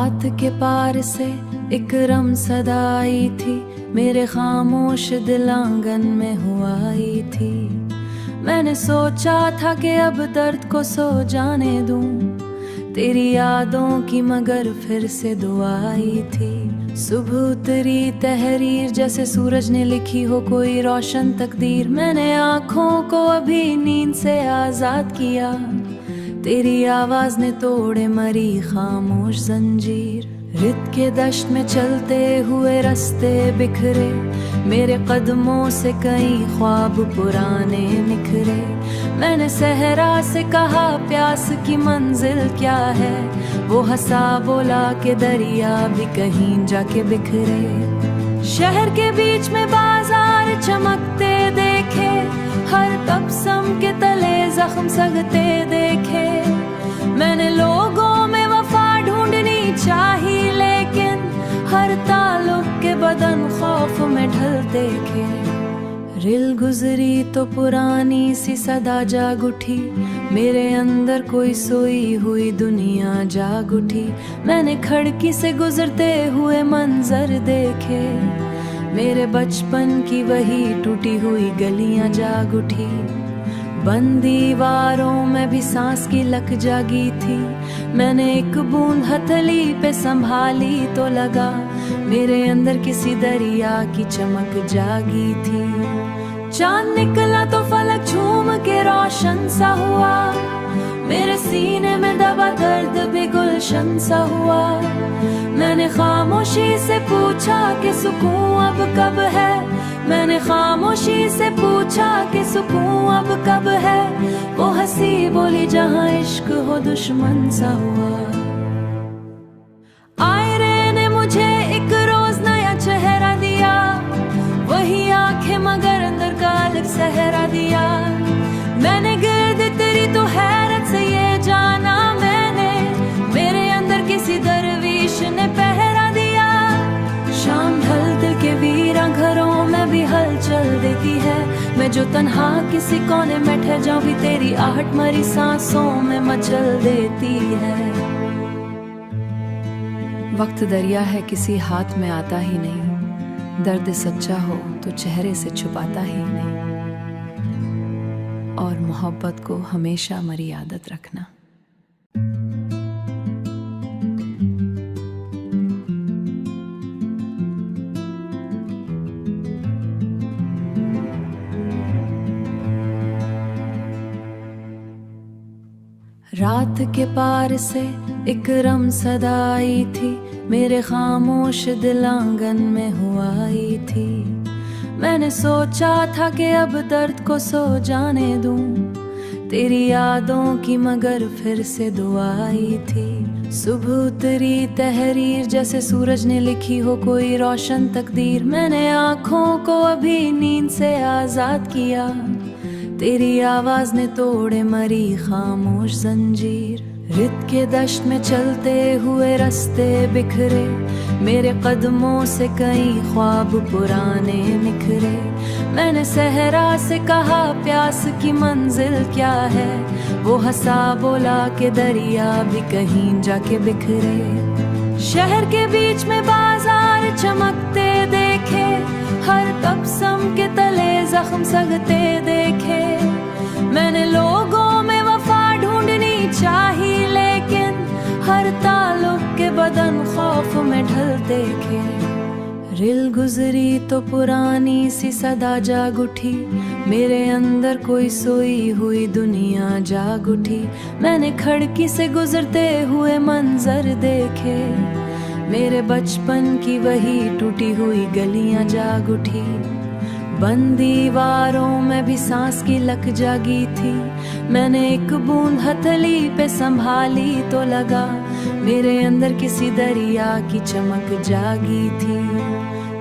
रात के पार से एक रम सदा आई थी, मेरे खामोश दिल आंगन में हुआ आई थी। मैंने सोचा था कि अब दर्द को सो जाने दूं, तेरी यादों की मगर फिर से दुआ आई थी। सुबह उतरी तहरीर जैसे सूरज ने लिखी हो कोई रोशन तकदीर। मैंने आँखों को अभी नींद से आजाद किया, तेरी आवाज ने तोड़े मरी खामोश जंजीर। रित के दश्त में चलते हुए रास्ते बिखरे, मेरे कदमों से कई ख्वाब पुराने निखरे। मैंने सहरा से कहा प्यास की मंजिल क्या है, वो हंसा बोला कि दरिया भी कहीं जाके बिखरे। शहर के बीच में बाजार चमकते देखे, हर तबसम के तले जख्म सगते देखे। मैंने लोगों में वफा ढूंढनी चाही, लेकिन हर ताल्लुक के बदन खौफ में ढल देखे। रिल गुजरी तो पुरानी सी सदा जाग उठी, मेरे अंदर कोई सोई हुई दुनिया जाग उठी। मैंने खिड़की से गुजरते हुए मंजर देखे, मेरे बचपन की वही टूटी हुई गलियां जाग उठी। बंद दीवारों में भी सांस की लक जागी थी, मैंने एक बूंद हथेली पे संभाली तो लगा मेरे अंदर किसी दरिया की चमक जागी थी। चांद निकला तो फलक झूम के रोशन सा हुआ, मेरे सीने में दबा दर्द भी गुलशन सा हुआ। मैंने खामोशी से पूछा कि सुकून अब कब है, मैंने खामोशी से पूछा कि सुकून अब कब है। वो हंसी बोली जहां इश्क हो दुश्मन सा हुआ। आयरे ने मुझे एक रोज नया चेहरा दिया, वही आंखें मगर अंदर का अलग सहरा दिया। मैंने गिर्द तेरी तो हैरत से ये जाना, मैंने मेरे अंदर किसी दरवीश ने पहरा दिया। शाम ढल दिल के वीरा घरों में भी हलचल देती है, मैं जो तन्हा किसी कोने में ठहर जाऊं भी तेरी आहट मरी सांसों में मचल देती है। वक्त दरिया है किसी हाथ में आता ही नहीं, दर्द सच्चा हो तो चेहरे से छुपाता ही नहीं। और मोहब्बत को हमेशा मरी आदत रखना। रात के पार से एक रम सदा आई थी, मेरे खामोश दिल आंगन में हुआ आई थी। मैंने सोचा था कि अब दर्द को सो जाने दूं, तेरी यादों की मगर फिर से दुआ आई थी। सुबह उतरी तहरीर जैसे सूरज ने लिखी हो कोई रोशन तकदीर। मैंने आँखों को अभी नींद से आजाद किया, तेरी आवाज ने तोड़े मरी खामोश जंजीर। रित के दश्त में चलते हुए रास्ते बिखरे, मेरे कदमों से कई ख्वाब पुराने निखरे। मैंने सहरा से कहा प्यास की मंजिल क्या है, वो हंसा बोला कि दरिया भी कहीं जाके बिखरे। शहर के बीच में बाजार चमकते देखे, हर तबसम के तले जख्म सगते देखे। मैंने लोगों में वफा ढूंढनी चाही, लेकिन हर ताल्लुक के बदन खौफ में ढल देखे। रिल गुजरी तो पुरानी सी सदा जाग उठी, मेरे अंदर कोई सोई हुई दुनिया जाग उठी। मैंने खिड़की से गुजरते हुए मंजर देखे, मेरे बचपन की वही टूटी हुई गलियां जाग उठी। बंद दीवारों में भी सांस की लक जागी थी, मैंने एक बूंद हथेली पे संभाली तो लगा मेरे अंदर किसी दरिया की चमक जागी थी।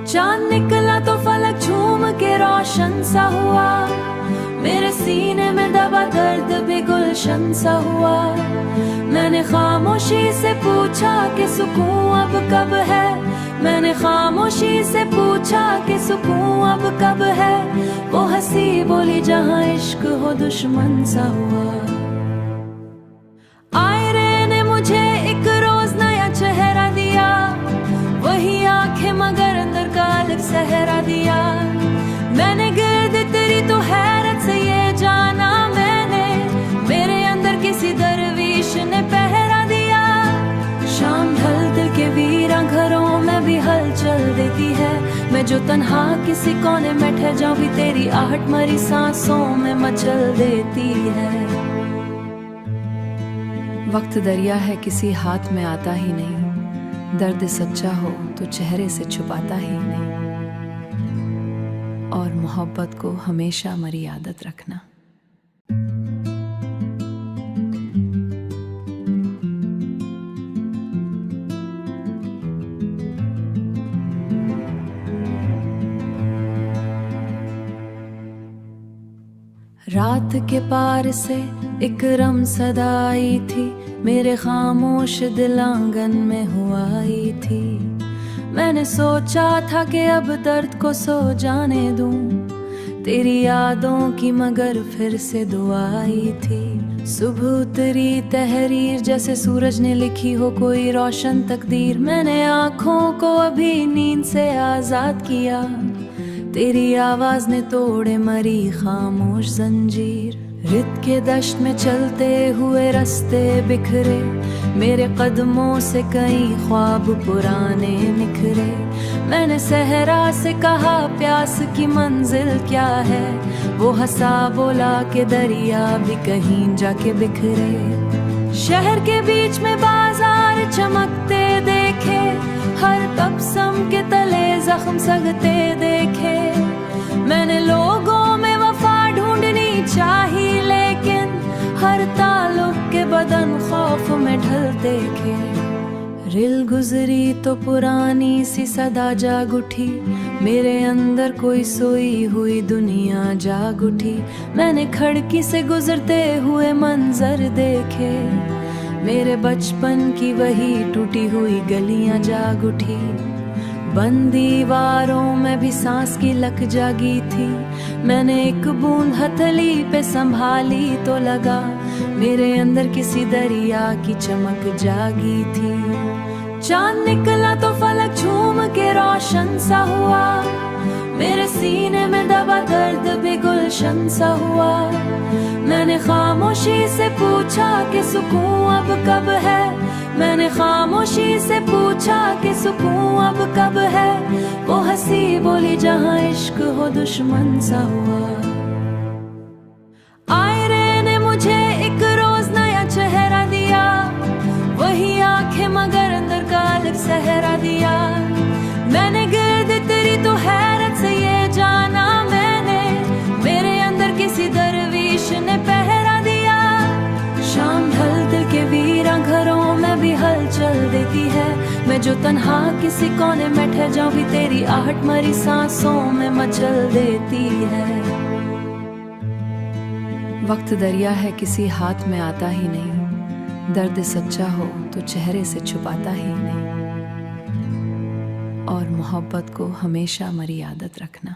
चांद निकला तो फलक झूम के रोशन सा हुआ, मेरे सीने में दबा दर्द भी गुलशन सा हुआ। मैंने खामोशी से पूछा कि सुकून अब कब है, मैंने खामोशी से पूछा कि सुकून अब कब है। वो हंसी बोली जहां इश्क हो दुश्मन सा हुआ। आयरे ने मुझे एक रोज नया चेहरा दिया, मैं जो तन्हा किसी कोने में ठहर जाऊं भी तेरी आहट मरी सांसों में मचल देती है। वक्त दरिया है किसी हाथ में आता ही नहीं, दर्द सच्चा हो तो चेहरे से छुपाता ही नहीं, और मोहब्बत को हमेशा मरी आदत रखना। रात के पार से एक रम सदा आई थी, मेरे खामोश दिल आंगन में हुआ आई थी। मैंने सोचा था कि अब दर्द को सो जाने दूं, तेरी यादों की मगर फिर से दुआ आई थी। सुबह उतरी तहरीर जैसे सूरज ने लिखी हो कोई रोशन तकदीर, मैंने आँखों को अभी नींद से आजाद किया, तेरी आवाज ने तोड़े मरी खामोश जंजीर। रित के दश्त में चलते हुए रास्ते बिखरे, मेरे कदमों से कई ख्वाब पुराने निखरे। मैंने सहरा से कहा प्यास की मंजिल क्या है, वो हंसा बोला के दरिया भी कहीं जाके बिखरे। शहर के बीच में बाजार चमकते देखे, हर तबसम के तले जख्म सगते देखे। मैंने लोगों में वफा ढूंढनी चाही, लेकिन हर ताल्लुक के बदन खौफ में ढल देखे। रिल गुजरी तो पुरानी सी सदा जाग उठी, मेरे अंदर कोई सोई हुई दुनिया जाग उठी। मैंने खिड़की से गुजरते हुए मंजर देखे, मेरे बचपन की वही टूटी हुई गलियां जाग उठी। बंद दीवारों में भी सांस की लक जागी थी, मैंने एक बूंद हथेली पे संभाली तो लगा मेरे अंदर किसी दरिया की चमक जागी थी। चांद निकला तो फलक झूम के रोशन सा हुआ, मेरे सीने में दबा दर्द भी गुलशन सा हुआ। मैंने खामोशी से पूछा कि सुकून अब कब है, मैंने खामोशी से पूछा कि सुकून अब कब है। वो हंसी बोली जहां इश्क हो दुश्मन सा हुआ। आयरे ने मुझे एक रोज नया चेहरा दिया, वही आंखें मगर अंदर का अलग सहरा दिया। मैंने गिर्द तेरी तो हैरत से ये जाना, मैंने मेरे अंदर किसी दरवीश ने पहरा दिया। शाम ढल दिल के वीरा घरों में भी हलचल देती है, मैं जो तन्हा किसी कोने में ठहर जाऊं भी तेरी आहट मरी सांसों में मचल देती है। वक्त दरिया है किसी हाथ में आता ही नहीं, दर्द सच्चा हो तो चेहरे से छुपाता ही नहीं, और मोहब्बत को हमेशा मरी आदत रखना।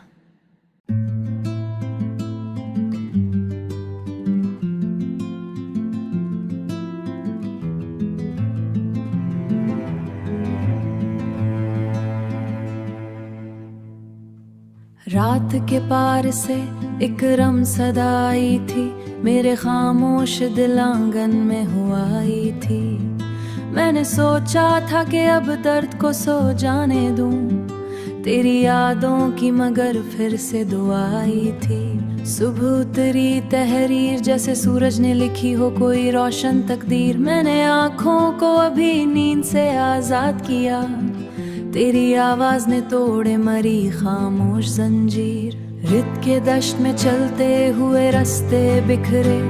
रात के पार से एक रम सदा आई थी, मेरे खामोश दिल आंगन में हुआ आई थी। मैंने सोचा था कि अब दर्द को सो जाने दूं, तेरी यादों की मगर फिर से दुआ आई थी। सुबह उतरी तहरीर जैसे सूरज ने लिखी हो कोई रोशन तकदीर, मैंने आँखों को अभी नींद से आजाद किया, तेरी आवाज ने तोड़े मरी खामोश जंजीर। रित के दश्त में चलते हुए रास्ते बिखरे,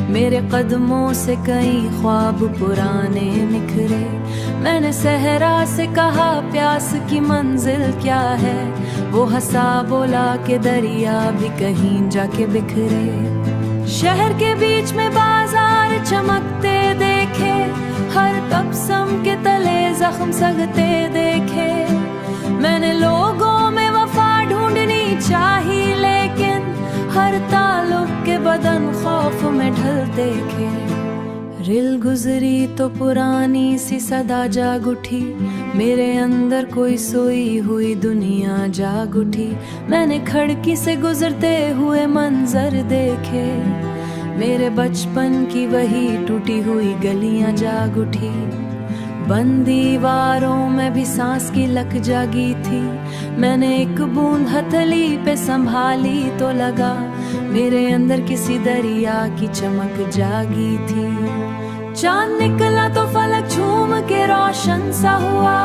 मेरे कदमों से कई ख्वाब पुराने निखरे। मैंने सहरा से कहा प्यास की मंजिल क्या है, वो हंसा बोला के दरिया भी कहीं जाके बिखरे। शहर के बीच में बाजार चमकते देखे, हर तबसम के तले जख्म सगते देखे। मैंने लोगों में वफा ढूंढनी चाही, लेकिन हर ताल्लुक के बदन खौफ में ढल देखे। रिल गुजरी तो पुरानी सी सदा जाग उठी, मेरे अंदर कोई सोई हुई दुनिया जाग उठी। मैंने खिड़की से गुजरते हुए मंजर देखे, मेरे बचपन की वही टूटी हुई गलियां जाग उठी। बंद दीवारों में भी सांस की लक जागी थी। मैंने एक बूंद हथेली पे संभाली तो लगा मेरे अंदर किसी दरिया की चमक जागी थी। चांद निकला तो फलक झूम के रोशन सा हुआ,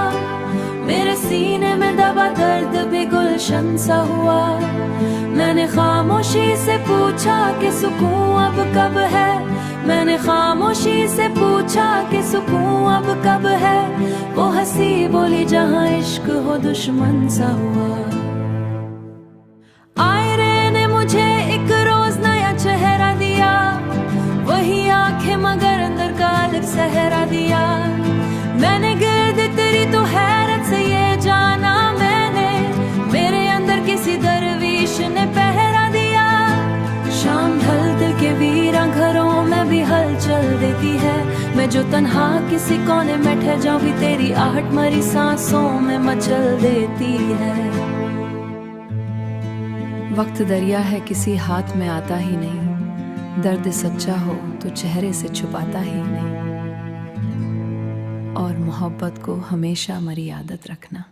मेरे सीने में दबा दर्द भी गुलशन सा हुआ। मैंने खामोशी से पूछा कि सुकून अब कब है, मैंने खामोशी से पूछा कि सुकून अब कब है। वो हंसी बोली जहां इश्क हो दुश्मन सा हुआ। आयरे ने मुझे एक रोज नया चेहरा दिया, वही आंखें मगर अंदर का अलग सहरा दिया। मैंने गिर्द तेरी तो हैरत से ये जाना मैंने, मेरे अंदर किसी दरवीश ने पहरा दिया। शाम ढलते के वीरां घरों में भी हलचल देती है, मैं जो तन्हा किसी कोने में ठहर जाऊं भी तेरी आहट मरी सांसों में मचल देती है। वक्त दरिया है किसी हाथ में आता ही नहीं, दर्द सच्चा हो तो चेहरे से छुपाता ही नहीं, और मोहब्बत को हमेशा मरी आदत रखना।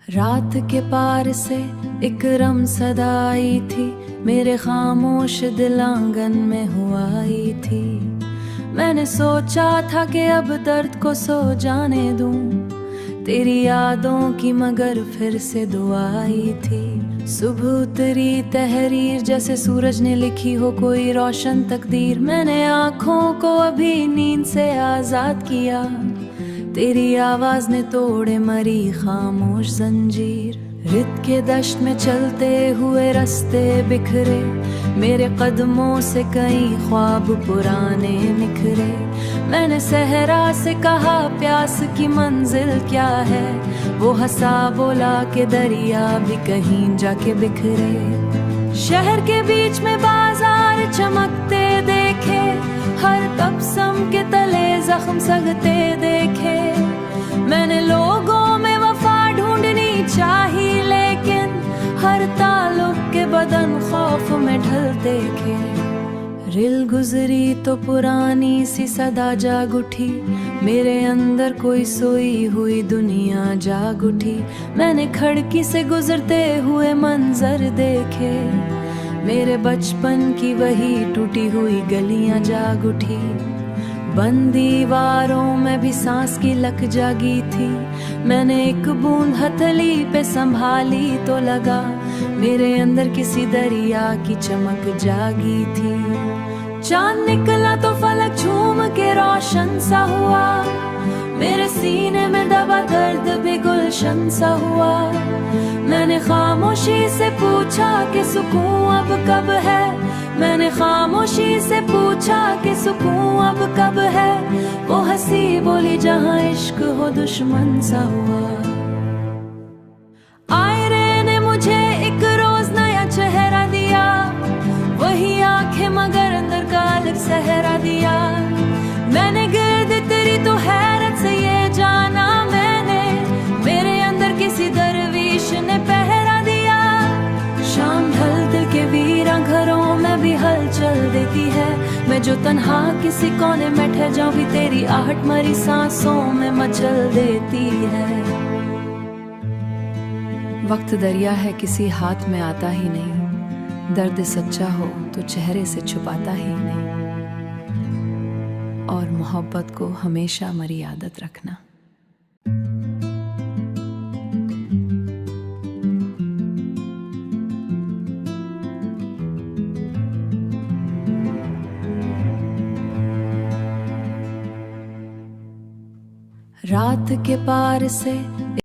रात के पार से एक रम सदा आई थी, मेरे खामोश दिल आंगन में हुआ आई थी। मैंने सोचा था कि अब दर्द को सो जाने दूं, तेरी यादों की मगर फिर से दुआ आई थी। सुबह उतरी तहरीर जैसे सूरज ने लिखी हो कोई रोशन तकदीर, मैंने आँखों को अभी नींद से आजाद किया, तेरी आवाज ने तोड़े मरी खामोश जंजीर। रित के दश्त में चलते हुए रास्ते बिखरे, मेरे कदमों से कई ख्वाब पुराने निखरे। मैंने सहरा से कहा प्यास की मंजिल क्या है, वो हंसा बोला के दरिया भी कहीं जाके बिखरे। शहर के बीच में बाजार चमकते देखे, हर तबसम के तले जख्म सगते देखे। मैंने लोगों में वफा ढूंढनी चाही, लेकिन हर ताल्लुक के बदन खौफ में ढल देखे। रिल गुजरी तो पुरानी सी सदा जाग उठी, मेरे अंदर कोई सोई हुई दुनिया जाग उठी। मैंने खिड़की से गुजरते हुए मंजर देखे, मेरे बचपन की वही टूटी हुई गलियां जाग उठी। बंद दीवारों में भी सांस की लक जागी थी, मैंने एक बूंद हथेली पे संभाली तो लगा मेरे अंदर किसी दरिया की चमक जागी थी। चांद निकला तो फलक झूम के रोशन सा हुआ, मेरे सीने में दबा दर्द भी गुलशन सा हुआ। मैंने खामोशी से पूछा कि सुकून अब कब है, मैंने खामोशी से पूछा कि सुकून अब कब है। वो हंसी बोली जहां इश्क हो दुश्मन सा हुआ। आयरे ने मुझे एक रोज नया चेहरा दिया, वही आंखें मगर अंदर का अलग सहरा दिया। मैंने गिर्द तेरी तो हैरत से ये जाना मैंने, मेरे अंदर किसी दरवीश ने पहरा दिया। शाम ढलते के वीरां घरों में भी हलचल देती है, मैं जो तन्हा किसी कोने में ठहर जाऊं भी तेरी आहट मरी सांसों में मचल देती है। वक्त दरिया है किसी हाथ में आता ही नहीं, दर्द सच्चा हो तो चेहरे से छुपाता ही नहीं, और मोहब्बत को हमेशा मरी आदत रखना। रात के पार से